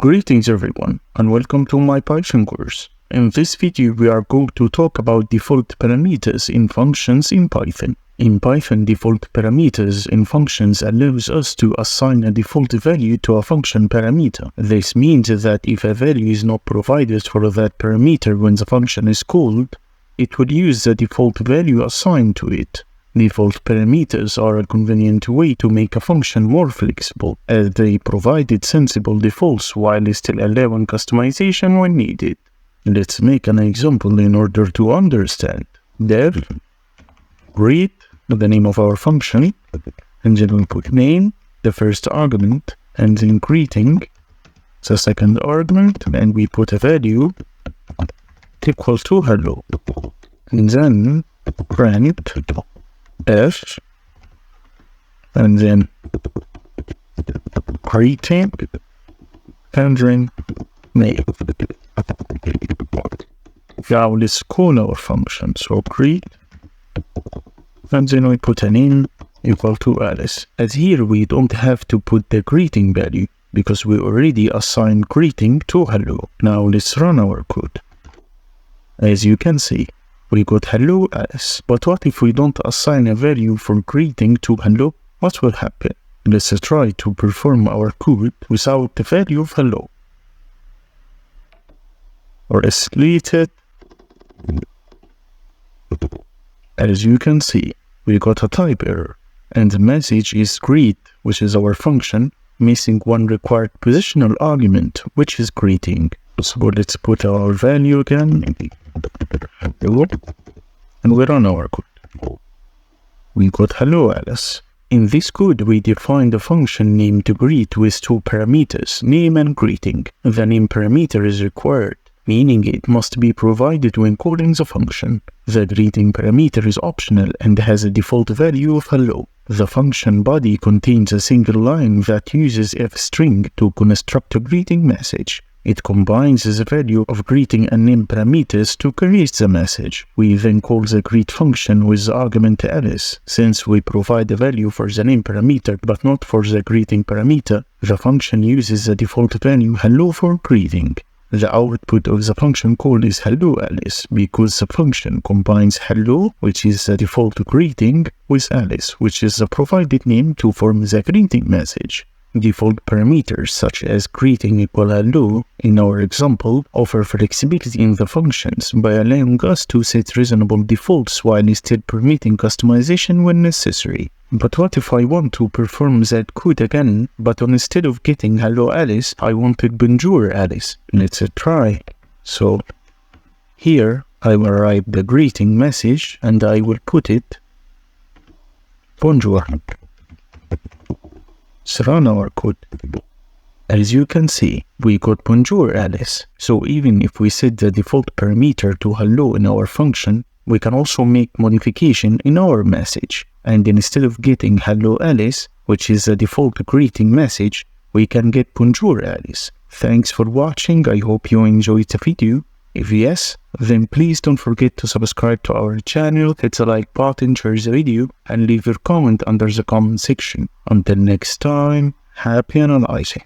Greetings everyone, and welcome to my Python course. In this video we are going to talk about default parameters in functions in Python. In Python, default parameters in functions allows us to assign a default value to a function parameter. This means that if a value is not provided for that parameter when the function is called, it will use the default value assigned to it. Default parameters are a convenient way to make a function more flexible, as they provide sensible defaults while still allowing customization when needed. Let's make an example in order to understand. Def greet, the name of our function, and then we put name, the first argument, and then greeting, the second argument, and we put a value equal to hello. And then print f, and then greeting, and then name. Now let's call our function. So greet, and then we put a name equal to Alice. As here we don't have to put the greeting value because we already assigned greeting to hello. Now let's run our code. As you can see, we got hello Alice. But what if we don't assign a value for greeting to hello? What will happen? Let's try to perform our code without the value of hello. Or delete it. As you can see, we got a type error, and the message is greet, which is our function, missing one required positional argument, which is greeting. So let's put our value again, and we run our code. We got hello Alice. In this code, we defined a function named greet with two parameters, name and greeting. The name parameter is required, meaning it must be provided when calling the function. The greeting parameter is optional and has a default value of hello. The function body contains a single line that uses f-string to construct a greeting message. It combines the value of greeting and name parameters to create the message. We then call the greet function with the argument Alice. Since we provide a value for the name parameter but not for the greeting parameter, the function uses the default value hello for greeting. The output of the function call is hello Alice because the function combines hello, which is the default greeting, with Alice, which is the provided name to form the greeting message. Default parameters such as greeting equal hello in our example offer flexibility in the functions by allowing us to set reasonable defaults while still permitting customization when necessary. But what if I want to perform that code again, but instead of getting hello Alice, I wanted bonjour Alice? Let's try. So here I will write the greeting message and I will put it bonjour. Let's run our code. As you can see, we got bonjour Alice. So even if we set the default parameter to hello in our function, we can also make modification in our message. And instead of getting hello Alice, which is the default greeting message, we can get bonjour Alice. Thanks for watching. I hope you enjoyed the video. If yes, then please don't forget to subscribe to our channel, hit the like button, share the video, and leave your comment under the comment section. Until next time, happy analyzing.